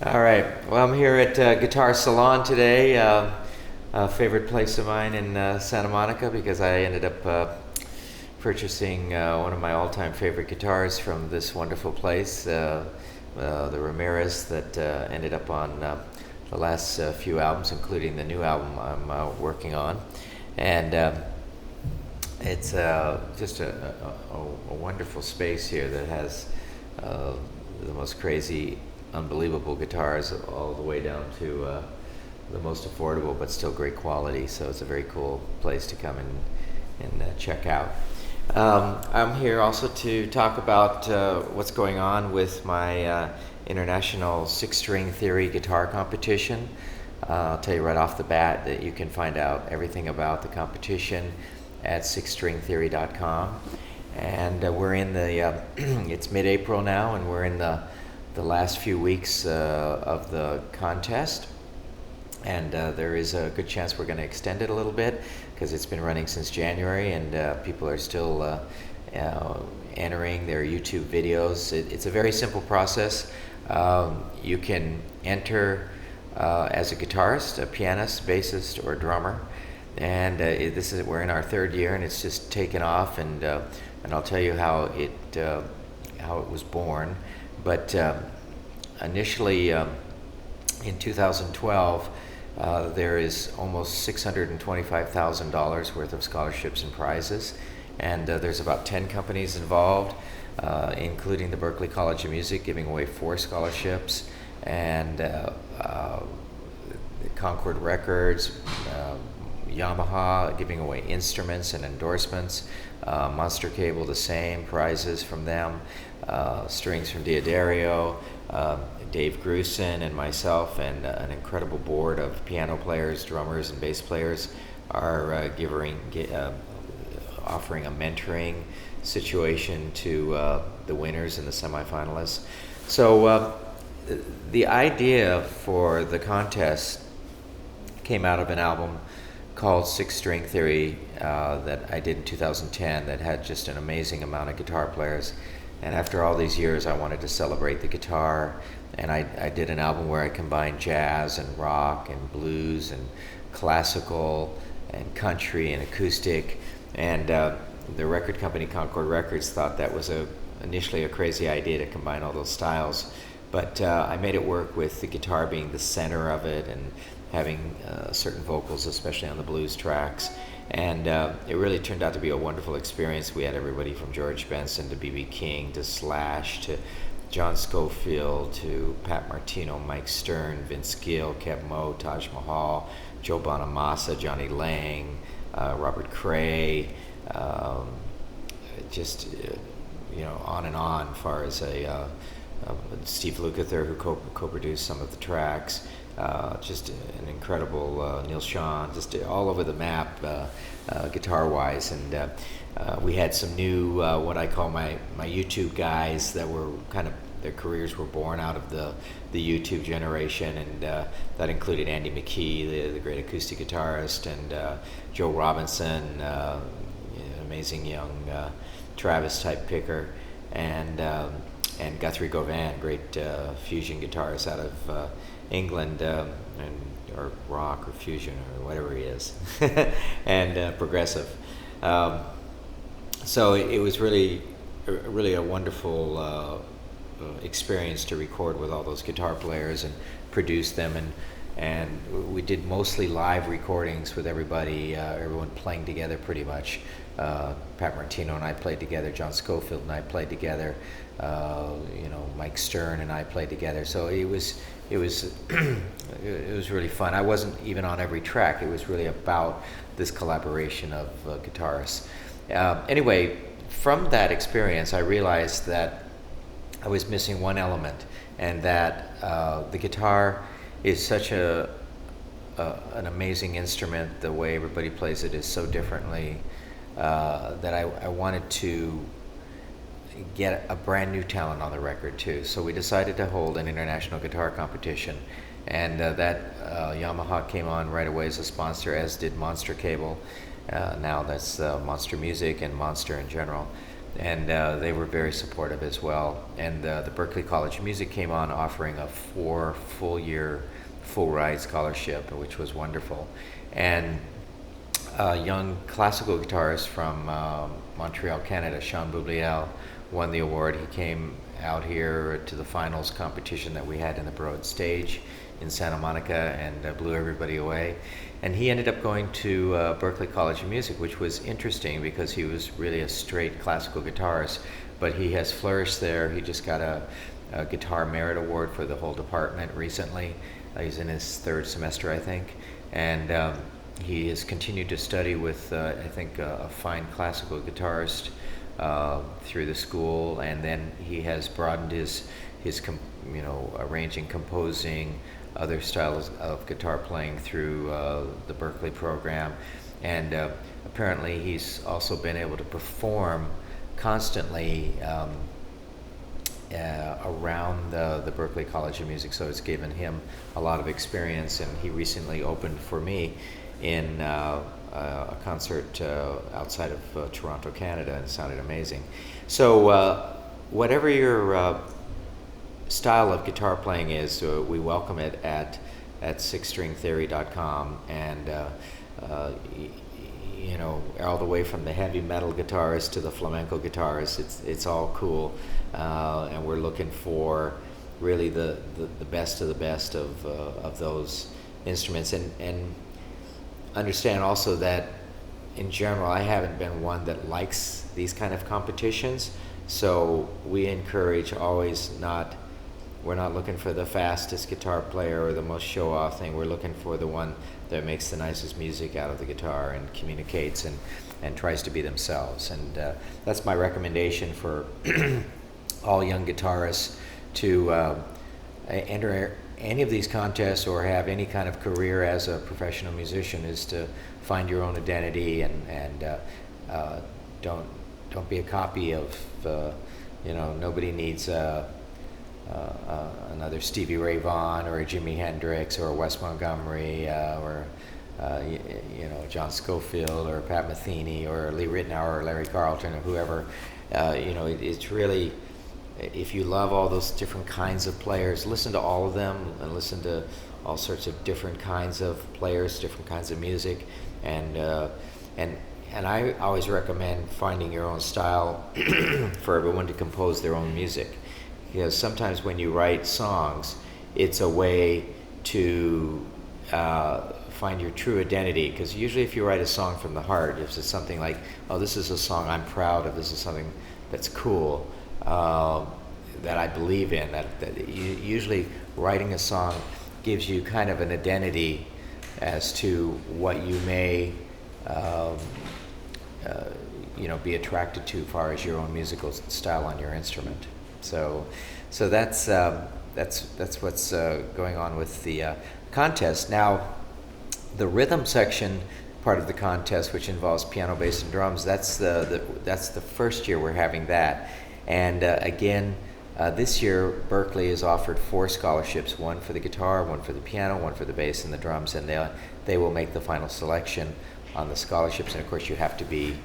All right. Well, I'm here at Guitar Salon today, a favorite place of mine in Santa Monica because I ended up purchasing one of my all-time favorite guitars from this wonderful place, the Ramirez that ended up on the last few albums, including the new album I'm working on. And it's just a wonderful space here that has the most crazy, unbelievable guitars all the way down to the most affordable but still great quality. So it's a very cool place to come and check out. I'm here also to talk about what's going on with my international six-string theory guitar competition. I'll tell you right off the bat that you can find out everything about the competition at sixstringtheory.com. And we're in the, it's mid-April now, and we're in the last few weeks of the contest. And there is a good chance we're going to extend it a little bit because it's been running since January, and people are still entering their YouTube videos. It's a very simple process. You can enter as a guitarist, a pianist, bassist, or drummer. And we're in our third year, and it's just taken off. And I'll tell you how it was born. But initially, in 2012, there is almost $625,000 worth of scholarships and prizes, and there's about 10 companies involved, including the Berklee College of Music giving away 4 scholarships, and Concord Records, Yamaha giving away instruments and endorsements, Monster Cable the same, prizes from them, strings from Diodario, Dave Grusin and myself and an incredible board of piano players, drummers, and bass players are offering a mentoring situation to the winners and the semifinalists. So the idea for the contest came out of an album called Six String Theory that I did in 2010 that had just an amazing amount of guitar players. And after all these years, I wanted to celebrate the guitar, and I did an album where I combined jazz and rock and blues and classical and country and acoustic. And the record company Concord Records thought that was initially a crazy idea to combine all those styles, but I made it work with the guitar being the center of it and having certain vocals, especially on the blues tracks. And it really turned out to be a wonderful experience. We had everybody from George Benson to B.B. King to Slash to John Scofield to Pat Martino, Mike Stern, Vince Gill, Kev Moe, Taj Mahal, Joe Bonamassa, Johnny Lang, Robert Cray, on and on, as far as Steve Lukather, who co-produced some of the tracks. Just an incredible Neil Schon, just all over the map guitar-wise. And we had some new, what I call my YouTube guys that were their careers were born out of the YouTube generation, and that included Andy McKee, the great acoustic guitarist, and Joe Robinson, an amazing young Travis-type picker, and Guthrie Govan, great fusion guitarist out of England, or rock or fusion or whatever he is, and progressive. So it was really a wonderful experience to record with all those guitar players and produce them, and we did mostly live recordings with everyone playing together pretty much. Pat Martino and I played together, John Scofield and I played together, Mike Stern and I played together. So it was it was really fun. I wasn't even on every track. It was really about this collaboration of guitarists. Anyway, from that experience, I realized that I was missing one element, and that the guitar is such an amazing instrument. The way everybody plays it is so differently that I wanted to get a brand new talent on the record too. So we decided to hold an international guitar competition, and that Yamaha came on right away as a sponsor, as did Monster Cable. Now that's Monster Music and Monster in general. and they were very supportive as well. And the Berklee College of Music came on offering a 4 full-year, full-ride scholarship, which was wonderful. And a young classical guitarist from Montreal, Canada, Sean Boubliel, won the award. He came out here to the finals competition that we had in the Broad Stage in Santa Monica and blew everybody away. And he ended up going to Berklee College of Music, which was interesting because he was really a straight classical guitarist, but he has flourished there. He just got a Guitar Merit Award for the whole department recently. He's in his 3rd semester, I think, and he has continued to study with, I think, a fine classical guitarist through the school, and then he has broadened his arranging, composing, other styles of guitar playing through the Berklee program, and apparently he's also been able to perform constantly around the Berklee College of Music, so it's given him a lot of experience. And he recently opened for me in a concert outside of Toronto, Canada, and it sounded amazing. So whatever your style of guitar playing is, we welcome it at sixstringtheory.com, and all the way from the heavy metal guitarist to the flamenco guitarist, it's all cool, and we're looking for really the best of the best of those instruments, and understand also that in general I haven't been one that likes these kind of competitions, so we encourage always we're not looking for the fastest guitar player or the most show-off thing. We're looking for the one that makes the nicest music out of the guitar and communicates and tries to be themselves. And that's my recommendation for all young guitarists to enter any of these contests or have any kind of career as a professional musician, is to find your own identity and don't be a copy of, nobody needs another Stevie Ray Vaughan or a Jimi Hendrix or a Wes Montgomery or John Scofield or Pat Metheny or Lee Ritenour or Larry Carlton or whoever. It's really, if you love all those different kinds of players, listen to all of them and listen to all sorts of different kinds of players, different kinds of music, and I always recommend finding your own style for everyone to compose their own music. Because sometimes when you write songs, it's a way to find your true identity. Because usually if you write a song from the heart, if it's something like, oh, this is a song I'm proud of, this is something that's cool, that I believe in, that usually writing a song gives you kind of an identity as to what you may be attracted to as far as your own musical style on your instrument. So that's what's going on with the contest. Now, the rhythm section part of the contest, which involves piano, bass, and drums, that's the first year we're having that. And again, this year Berklee has offered 4 scholarships: one for the guitar, one for the piano, one for the bass and the drums, and they will make the final selection on the scholarships. And of course, you have to be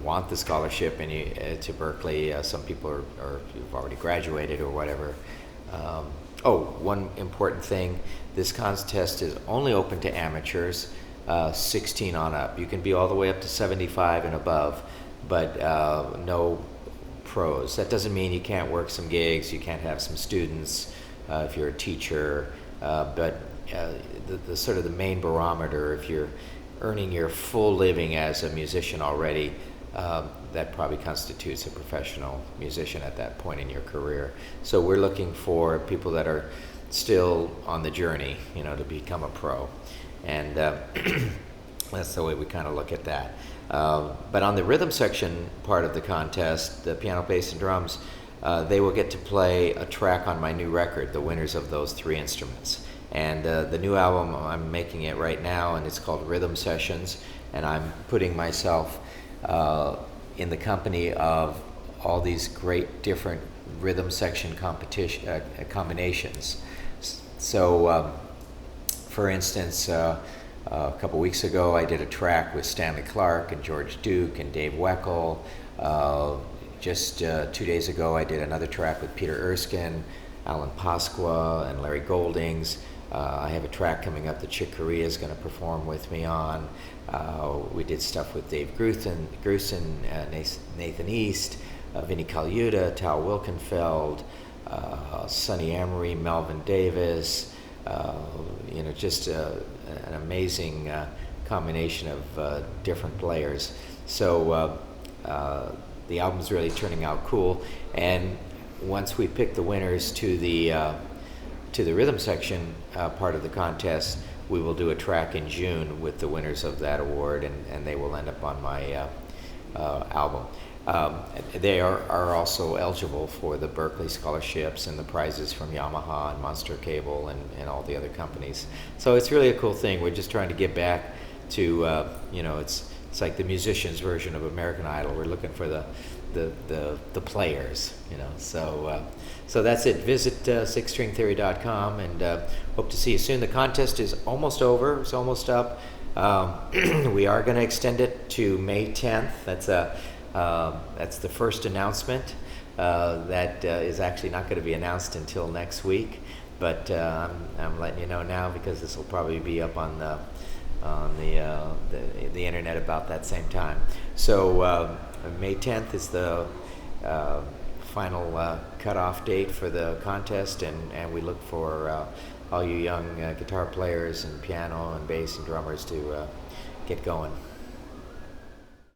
want the scholarship and to Berklee. Some people are you've already graduated or whatever. One important thing: this contest is only open to amateurs, 16 on up. You can be all the way up to 75 and above, but no pros. That doesn't mean you can't work some gigs, you can't have some students if you're a teacher, but the sort of the main barometer, if you're earning your full living as a musician already, that probably constitutes a professional musician at that point in your career. So we're looking for people that are still on the journey, to become a pro, and that's the way we kind of look at that. But on the rhythm section part of the contest, the piano, bass, and drums, they will get to play a track on my new record, the winners of those 3 instruments. And the new album, I'm making it right now, and it's called Rhythm Sessions, and I'm putting myself in the company of all these great different rhythm section combinations. So, for instance, a couple weeks ago I did a track with Stanley Clarke and George Duke and Dave Weckl, Just 2 days ago, I did another track with Peter Erskine, Alan Pasqua, and Larry Goldings. I have a track coming up that Chick Corea is going to perform with me on. We did stuff with Dave Grusin, Nathan East, Vinnie Colaiuta, Tal Wilkenfeld, Sonny Emery, Melvin Davis. Just an amazing combination of different players. So the album's really turning out cool. And once we pick the winners to the rhythm section part of the contest, we will do a track in June with the winners of that award, and they will end up on my album. They are also eligible for the Berklee scholarships and the prizes from Yamaha and Monster Cable and all the other companies. So it's really a cool thing. We're just trying to get back to, it's like the musicians' version of American Idol. We're looking for the players, So that's it. Visit sixstringtheory.com and hope to see you soon. The contest is almost over. It's almost up. We are going to extend it to May 10th. That's the first announcement. That is actually not going to be announced until next week, but I'm letting you know now because this will probably be up on the internet about that same time. So May 10th is the final cutoff date for the contest, and we look for all you young guitar players and piano and bass and drummers to get going.